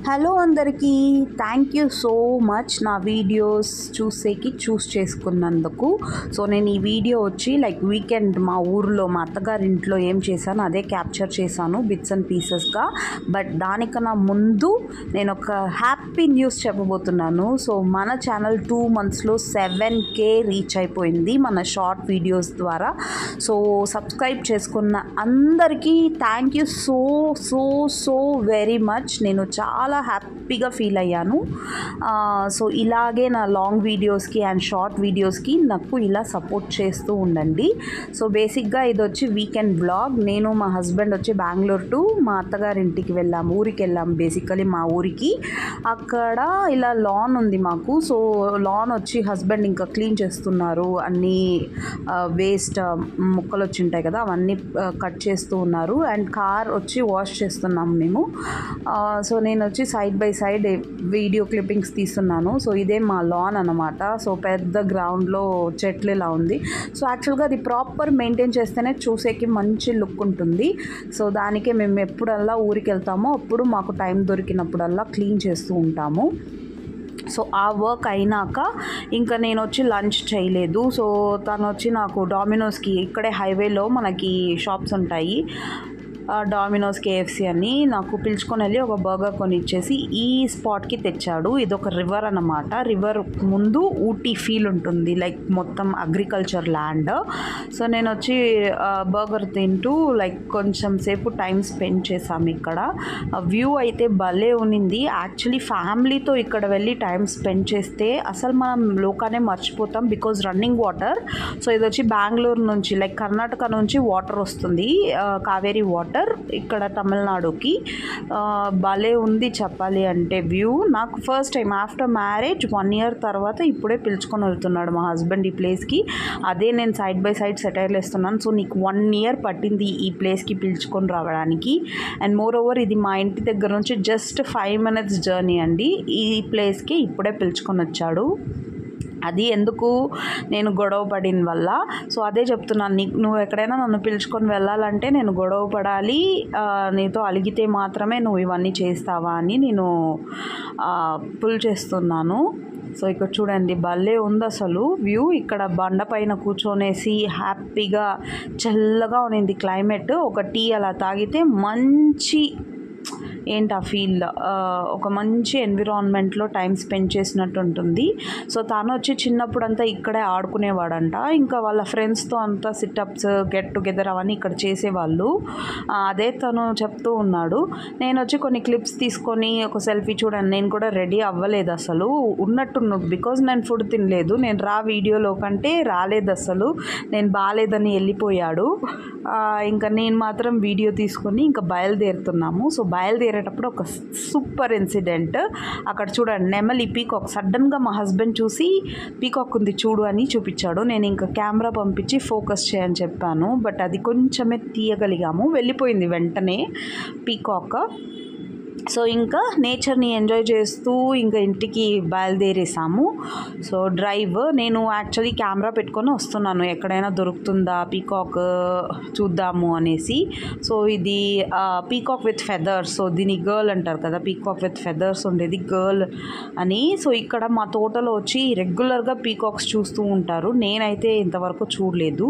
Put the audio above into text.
Hello అందరికీ, thank you so much నా videos చూస్ చేసుకున్నందుకు. సో నేను ఈ వీడియో వచ్చి వీకెండ్ మా ఊర్లో మా అత్తగారింట్లో ఏం చేశాను అదే క్యాప్చర్ చేశాను బిట్స్ అండ్ పీసెస్గా. బట్ దానికన్నా ముందు నేను ఒక హ్యాపీ న్యూస్ చెప్పబోతున్నాను. సో మన ఛానల్ 2 monthsలో 7K రీచ్ అయిపోయింది మన షార్ట్ వీడియోస్ ద్వారా. సో సబ్స్క్రైబ్ చేసుకున్న అందరికీ thank you so so so very much. నేను చాలా హ్యాపీగా ఫీల్ అయ్యాను. సో ఇలాగే నా లాంగ్ వీడియోస్కి అండ్ షార్ట్ వీడియోస్కి నాకు ఇలా సపోర్ట్ చేస్తూ ఉండండి. సో బేసిక్గా ఇది వచ్చి వీకెండ్ బ్లాగ్. నేను మా హస్బెండ్ వచ్చి బెంగళూరు టు మా అత్తగారింటికి ఊరికి వెళ్ళాము. బేసికలీ మా ఊరికి అక్కడ ఇలా లాన్ ఉంది మాకు. సో లాన్ వచ్చి హస్బెండ్ ఇంకా క్లీన్ చేస్తున్నారు. అన్నీ వేస్ట్ ముక్కలు వచ్చి ఉంటాయి కదా, అవన్నీ కట్ చేస్తూ ఉన్నారు. అండ్ కార్ వచ్చి వాష్ చేస్తున్నాము మేము. సో నేను వచ్చి side by side video clippings తీస్తున్నాను. సో ఇదే మా లాన్ అన్నమాట. సో పెద్ద గ్రౌండ్లో చెట్లు ఇలా ఉంది. సో యాక్చువల్గా అది ప్రాపర్ మెయింటైన్ చేస్తేనే చూసేకి మంచి లుక్ ఉంటుంది. సో దానికే మేము ఎప్పుడల్లా ఊరికి వెళ్తామో అప్పుడు మాకు టైం దొరికినప్పుడల్లా క్లీన్ చేస్తూ ఉంటాము. సో ఆ వర్క్ అయినాక ఇంకా నేను వచ్చి లంచ్ చేయలేదు. సో తను వచ్చి నాకు డామినోస్కి ఇక్కడే హైవేలో మనకి షాప్స్ ఉంటాయి, డామినోస్, కేఎఫ్సి అని నాకు పిలుచుకొని వెళ్ళి ఒక బర్గర్ కొని ఇచ్చేసి ఈ స్పాట్కి తెచ్చాడు. ఇది ఒక రివర్ అన్నమాట. రివర్ ముందు ఊటీ ఫీల్ ఉంటుంది, మొత్తం అగ్రికల్చర్ ల్యాండ్. సో నేను వచ్చి బర్గర్ తింటూ కొంచెం సేపు టైం స్పెండ్ చేశాము ఇక్కడ. వ్యూ అయితే భలే ఉన్నింది. యాక్చువల్లీ ఫ్యామిలీతో ఇక్కడ వెళ్ళి టైం స్పెండ్ చేస్తే అసలు మనం లోకానే మర్చిపోతాం, బికాజ్ రన్నింగ్ వాటర్. సో ఇది వచ్చి బెంగళూరు నుంచి కర్ణాటక నుంచి వాటర్ వస్తుంది, కావేరీ వాటర్ ఇక్కడ తమిళనాడుకి. భలే ఉంది చెప్పాలి అంటే వ్యూ. నాకు first time after marriage 1 year తర్వాత ఇప్పుడే పిలుచుకొని వెళ్తున్నాడు మా హస్బెండ్ ఈ ప్లేస్కి. అదే నేను సైడ్ బై సైడ్ సెటైర్లు వేస్తున్నాను. సో నీకు 1 year పట్టింది ఈ ప్లేస్కి పిలుచుకొని రావడానికి. అండ్ మోర్ ఓవర్ ఇది మా ఇంటి దగ్గర నుంచి జస్ట్ 5 minutes జర్నీ అండి. ఈ ప్లేస్కి ఇప్పుడే పిలుచుకొని వచ్చాడు. అది ఎందుకు, నేను గొడవ పడిన వల్ల. సో అదే చెప్తున్నాను, నువ్వు ఎక్కడైనా నన్ను పిలుచుకొని వెళ్ళాలంటే నేను గొడవ పడాలి, నీతో అలిగితే మాత్రమే నువ్వు ఇవన్నీ చేస్తావా అని నేను పుల్ చేస్తున్నాను. సో ఇక్కడ చూడండి భలే ఉంది అసలు వ్యూ. ఇక్కడ బండపైన కూర్చొనేసి హ్యాపీగా చల్లగా ఉన్నింది క్లైమేట్. ఒక టీ అలా తాగితే మంచి ఏంటి ఆ ఫీల్, ఒక మంచి ఎన్విరాన్మెంట్లో టైం స్పెండ్ చేసినట్టు ఉంటుంది. సో తను వచ్చి చిన్నప్పుడంతా ఇక్కడే ఆడుకునేవాడంట. ఇంకా వాళ్ళ ఫ్రెండ్స్తో అంతా సిటప్స్, గెట్ టుగెదర్ అవన్నీ ఇక్కడ చేసేవాళ్ళు. అదే తను చెప్తూ ఉన్నాడు. నేను వచ్చి కొన్ని క్లిప్స్ తీసుకొని ఒక సెల్ఫీ చూడండి. నేను కూడా రెడీ అవ్వలేదు అసలు, ఉన్నట్టున్నాడు, బికాజ్ నేను ఫుడ్ తినలేదు. నేను వీడియోలో కంటే రాలేదు అసలు, నేను బాగాలేదని వెళ్ళిపోయాడు. ఇంకా నేను మాత్రం వీడియో తీసుకొని ఇంకా బయలుదేరుతున్నాము. సో బయలుదేరేటప్పుడు ఒక సూపర్ ఇన్సిడెంట్. అక్కడ చూడండి నెమలి, పీకాక్. సడన్గా మా హస్బెండ్ చూసి పీకాక్ ఉంది చూడు అని చూపించాడు. నేను ఇంకా కెమెరా పంపించి ఫోకస్ చేయని చెప్పాను, బట్ అది కొంచెమే తీయగలిగాము. వెళ్ళిపోయింది వెంటనే పీకాక్. సో ఇంకా నేచర్ని ఎంజాయ్ చేస్తూ ఇంకా ఇంటికి బయలుదేరేసాము. సో డ్రైవ్ నేను యాక్చువల్లీ కెమెరా పెట్టుకొని వస్తున్నాను, ఎక్కడైనా దొరుకుతుందా పీకాక్ చూద్దాము అనేసి. సో ఇది పీకాక్ విత్ ఫెదర్స్. సో దీని గర్ల్ అంటారు కదా, పీకాక్ విత్ ఫెదర్స్ ఉండేది గర్ల్ అని. సో ఇక్కడ మా తోటలో వచ్చి రెగ్యులర్గా పీకాక్స్ చూస్తూ ఉంటారు. నేనైతే ఇంతవరకు చూడలేదు.